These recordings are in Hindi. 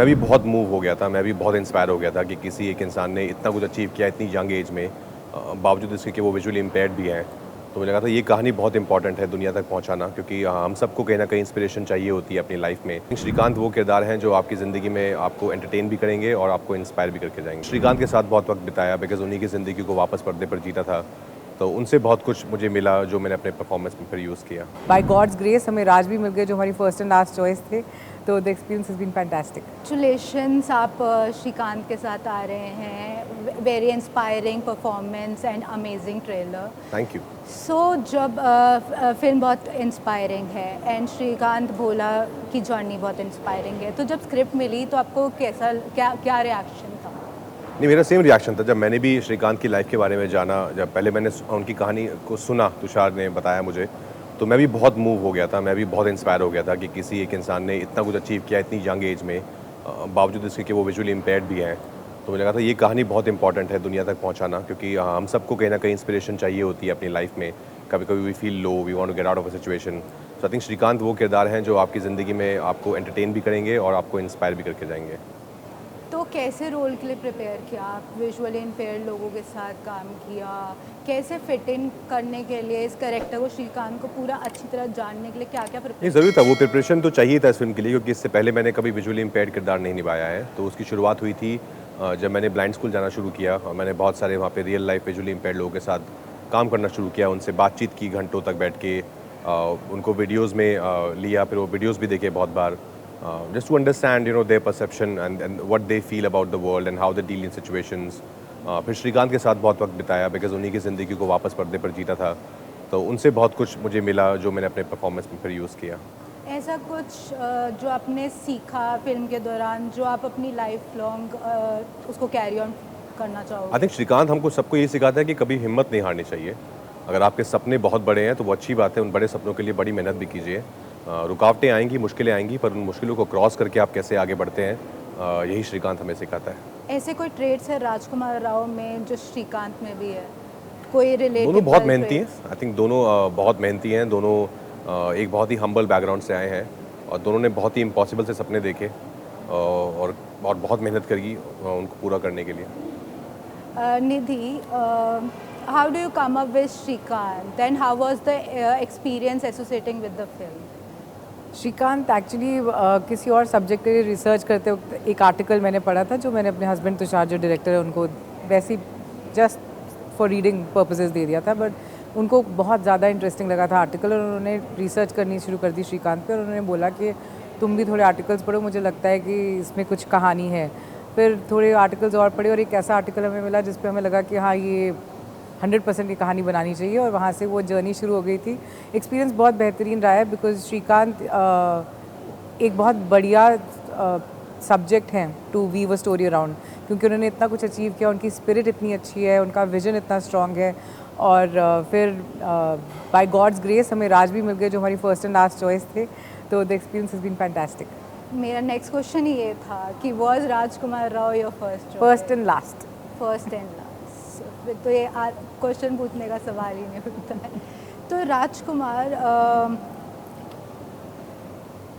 मैं भी बहुत मूव हो गया था, मैं भी बहुत इंस्पायर हो गया था कि किसी एक इंसान ने इतना कुछ अचीव किया इतनी यंग एज में, बावजूद इसके कि वो विजुअली इम्पेयर्ड भी हैं। तो मुझे लगा था ये कहानी बहुत इंपॉर्टेंट है दुनिया तक पहुंचाना, क्योंकि हम सबको कहीं ना कहीं इंस्पिरेशन चाहिए होती है अपनी लाइफ में। श्रीकांत वो किरदार हैं जो आपकी ज़िंदगी में आपको एंटरटेन भी करेंगे और आपको इंस्पायर भी करके जाएंगे। श्रीकांत के साथ बहुत वक्त बिताया बिकॉज उन्हीं की ज़िंदगी को वापस पर्दे पर जीता था, तो उनसे बहुत कुछ मुझे मिला जो मैंने अपने परफॉर्मेंस में फिर यूज़ किया। बाय गॉड्स ग्रेस हमें राज भी मिल गए जो हमारी फर्स्ट एंड लास्ट चॉइस थे, तो the experience has been fantastic. Congratulations, आप श्रीकांत के साथ आ रहे हैं। Very inspiring performance and amazing trailer. Thank you. So जब फिल्म बहुत इंस्पायरिंग है एंड श्रीकांत भोला की जर्नी बहुत इंस्पायरिंग है, तो जब स्क्रिप्ट मिली तो आपको कैसा क्या रिएक्शन था? नहीं, मेरा सेम रिएक्शन था जब मैंने भी श्रीकांत की लाइफ के बारे में जाना। जब पहले मैंने उनकी कहानी को सुना, तुषार ने बताया मुझे, तो मैं भी बहुत मूव हो गया था, मैं भी बहुत इंस्पायर हो गया था कि किसी एक इंसान ने इतना कुछ अचीव किया इतनी यंग एज में, बावजूद इसके कि वो विजुअली इम्पेयर्ड भी हैं। तो मुझे लगा था ये कहानी बहुत इंपॉर्टेंट है दुनिया तक पहुंचाना, क्योंकि हम सबको कहीं ना कहीं इंस्पिरेशन चाहिए होती है अपनी लाइफ में। कभी कभी we feel low, we want to get out of a situation. So I think Srikanth वो किरदार हैं जो आपकी ज़िंदगी में आपको एंटरटेन भी करेंगे और आपको इंस्पायर भी करके जाएंगे। तो कैसे रोल के लिए प्रिपेयर किया? आप विजुअली इम्पेयर्ड लोगों के साथ काम किया, कैसे फिट इन करने के लिए इस कैरेक्टर को, श्रीकांत को पूरा अच्छी तरह जानने के लिए क्या क्या ये प्रिपेयर? ज़रूरी था, वो प्रिपरेशन तो चाहिए था इस फिल्म के लिए, क्योंकि इससे पहले मैंने कभी विजुअली इम्पेयर्ड किरदार नहीं निभाया है। तो उसकी शुरुआत हुई थी जब मैंने ब्लाइंड स्कूल जाना शुरू किया और मैंने बहुत सारे वहाँ पे रियल लाइफ विजुअली इम्पेयर्ड लोगों के साथ काम करना शुरू किया, उनसे बातचीत की घंटों तक बैठ के, उनको वीडियोज़ में लिया, फिर वो वीडियोज़ भी देखे बहुत बार, just to understand their perception and what they feel about the world and how they deal in situations। फिर श्रीकांत के साथ बहुत वक्त बिताया बिकॉज उन्हीं की ज़िंदगी को वापस पर्दे पर जीता था, तो उनसे बहुत कुछ मुझे मिला जो मैंने अपने परफॉर्मेंस में फिर यूज़ किया। ऐसा कुछ जो आपने सीखा फिल्म के दौरान जो आप अपनी लाइफ लॉन्ग उसको कैरी ऑन करना चाहोगे? आई थिंक श्रीकांत हमको सबको ये सिखाता है कि कभी हिम्मत नहीं हारनी चाहिए। अगर आपके सपने बहुत बड़े हैं तो वो अच्छी बात है, उन बड़े सपनों के लिए बड़ी मेहनत भी कीजिए। रुकावटें आएंगी, मुश्किलें आएंगी, पर उन मुश्किलों को क्रॉस करके आप कैसे आगे बढ़ते हैं, यही श्रीकांत हमें सिखाता है। ऐसे कोई ट्रेड्स है राजकुमार राव में जो श्रीकांत में भी है? कोई रिलेटेड? दोनों बहुत मेहनती हैं। आई थिंक दोनों बहुत मेहनती हैं। दोनों एक बहुत ही हम्बल बैकग्राउंड से आए हैं और दोनों ने बहुत ही इम्पॉसिबल से सपने देखे और बहुत मेहनत करी उनको पूरा करने के लिए। निधि, how do you come up with Shrikant and how was the experience associating with the film? Srikanth actually किसी और सब्जेक्ट के लिए रिसर्च करते वक्त एक आर्टिकल मैंने पढ़ा था जो मैंने अपने हस्बैंड तुषार जो डायरेक्टर है उनको वैसे जस्ट फॉर रीडिंग पर्पसेस दे दिया था, बट उनको बहुत ज़्यादा इंटरेस्टिंग लगा था आर्टिकल और उन्होंने रिसर्च करनी शुरू कर दी श्रीकांत पे और उन्होंने बोला कि तुम भी थोड़े आर्टिकल्स पढ़ो, मुझे लगता है कि इसमें कुछ कहानी है। फिर थोड़े आर्टिकल्स और पढ़े और एक ऐसा आर्टिकल हमें मिला जिस पे हमें लगा कि हाँ ये 100% की कहानी बनानी चाहिए और वहाँ से वो जर्नी शुरू हो गई थी। एक्सपीरियंस बहुत बेहतरीन रहा है बिकॉज श्रीकांत एक बहुत बढ़िया सब्जेक्ट हैं to weave a story around, क्योंकि उन्होंने इतना कुछ अचीव किया, उनकी स्पिरिट इतनी अच्छी है, उनका विजन इतना स्ट्रॉन्ग है और फिर बाय गॉड्स ग्रेस हमें राज भी मिल गए जो हमारी फर्स्ट एंड लास्ट चॉइस थे, तो the experience has been fantastic. मेरा नेक्स्ट क्वेश्चन ही ये था कि was Rajkummar Rao your first and last? First and last, तो ये क्वेश्चन पूछने का सवाल ही नहीं होता है। तो राजकुमार,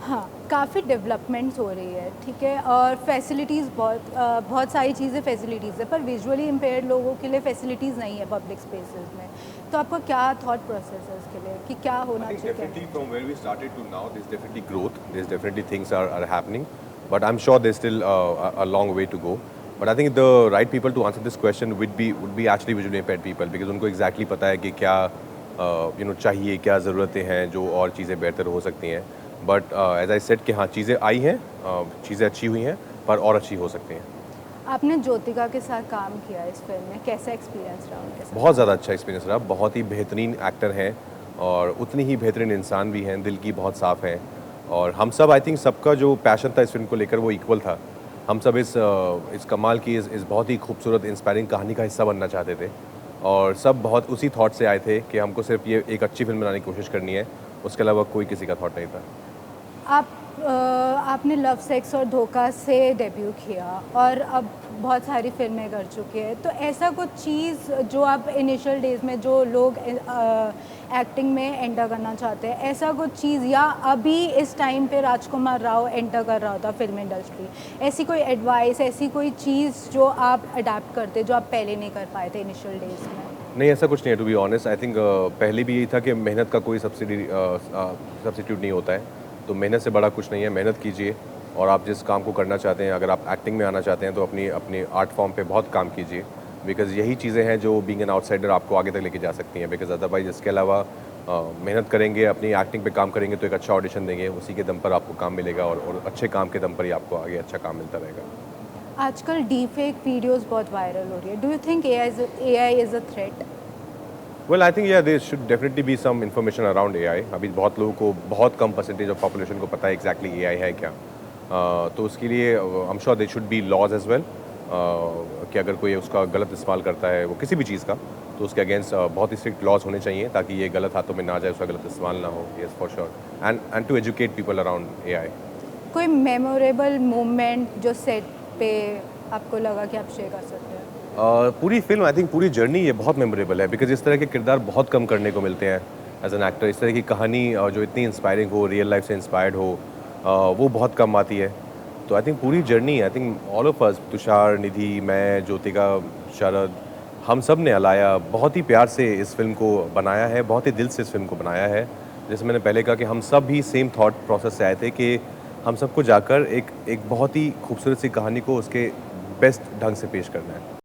हाँ, काफ़ी डेवलपमेंट्स हो रही है, ठीक है, और फैसिलिटीज़ बहुत सारी चीज़ें फैसिलिटीज़ है, पर विजुअली इम्पेयर्ड लोगों के लिए फैसिलिटीज़ नहीं है पब्लिक स्पेसेस में। तो आपका क्या थॉट प्रोसेस है उसके लिए कि क्या होना चाहिए? Definitely from where we started to now, there's definitely growth. There's definitely things are happening, but I'm sure there's still a long way to go. But I think the right people to answer this question would be actually visually impaired people, because उनको exactly पता है कि क्या चाहिए, क्या ज़रूरतें हैं जो और चीज़ें बेहतर हो सकती हैं। बट एज आई सेड कि हाँ, चीज़ें आई हैं, चीज़ें अच्छी हुई हैं, पर और अच्छी हो सकती हैं। आपने ज्योतिका के साथ काम किया इस फिल्म में, कैसा एक्सपीरियंस रहा उनके साथ? बहुत ज़्यादा अच्छा एक्सपीरियंस रहा। बहुत ही बेहतरीन एक्टर हैं और उतनी ही बेहतरीन इंसान भी हैं, दिल की बहुत साफ़ हैं। और हम सब, आई थिंक सबका जो पैशन था इस फिल्म को लेकर वो इक्वल था। हम सब इस कमाल की इस बहुत ही खूबसूरत इंस्पायरिंग कहानी का हिस्सा बनना चाहते थे और सब बहुत उसी थॉट से आए थे कि हमको सिर्फ ये एक अच्छी फिल्म बनाने की कोशिश करनी है, उसके अलावा कोई किसी का थॉट नहीं था। आपने लव सेक्स और धोखा से डेब्यू किया और अब बहुत सारी फिल्में कर चुके हैं, तो ऐसा कुछ चीज़ जो आप इनिशियल डेज में जो लोग एक्टिंग में एंटर करना चाहते हैं, ऐसा कुछ चीज़, या अभी इस टाइम पे राजकुमार राव एंटर कर रहा होता फिल्म इंडस्ट्री, ऐसी कोई एडवाइस, ऐसी कोई चीज़ जो आप अडेप्ट करते जो आप पहले नहीं कर पाए थे इनिशियल डेज में? नहीं, ऐसा कुछ नहीं है to be honest. I think पहले भी यही था कि मेहनत का कोई सब्सिट्यूट नहीं होता है, तो मेहनत से बड़ा कुछ नहीं है। मेहनत कीजिए और आप जिस काम को करना चाहते हैं, अगर आप एक्टिंग में आना चाहते हैं तो अपनी आर्ट फॉर्म पे बहुत काम कीजिए, बिकॉज़ यही चीज़ें हैं जो बीइंग एन आउटसाइडर आपको आगे तक लेके जा सकती हैं। बिकॉज़ अदरवाइज़ इसके अलावा मेहनत करेंगे, अपनी एक्टिंग पे काम करेंगे तो एक अच्छा ऑडिशन देंगे, उसी के दम पर आपको काम मिलेगा और अच्छे काम के दम पर ही आपको आगे अच्छा काम मिलता रहेगा। आजकल डीफेक वीडियोस बहुत वायरल हो रही है, do you think AI is a threat? Well I think yeah there should definitely be some information around AI. अभी बहुत लोगों को, बहुत कम परसेंटेज ऑफ पॉपुलेशन को पता है एग्जैक्टली एआई है क्या। तो उसके लिए I am sure there should be laws as well, कि अगर कोई उसका गलत इस्तेमाल करता है वो किसी भी चीज़ का, तो उसके अगेंस्ट बहुत ही स्ट्रिक्ट लॉज होने चाहिए ताकि ये गलत हाथों में ना जाए, उसका गलत इस्तेमाल ना हो। Yes for sure, and to educate people around AI. कोई मेमोरेबल मोमेंट जो सेट पे आपको लगा कि आप शेयर कर सकते हैं? पूरी फिल्म, आई थिंक पूरी जर्नी ये बहुत मेमोरेबल है, बिकॉज इस तरह के किरदार बहुत कम करने को मिलते हैं एज एन एक्टर। इस तरह की कहानी जो इतनी इंस्पायरिंग हो, रियल लाइफ से इंस्पायर्ड हो, वो बहुत कम आती है। तो आई थिंक पूरी journey, I think all of us, Tushar, Nidhi, मैं, ज्योतिका, शरद, हम सब ने, अलाया, बहुत ही प्यार से इस फिल्म को बनाया है, बहुत ही दिल से इस फिल्म को बनाया है। जैसे मैंने पहले कहा कि हम सब भी सेम थॉट प्रोसेस से आए थे कि हम सबको जाकर एक बहुत ही खूबसूरत सी कहानी को उसके बेस्ट ढंग से पेश करना है।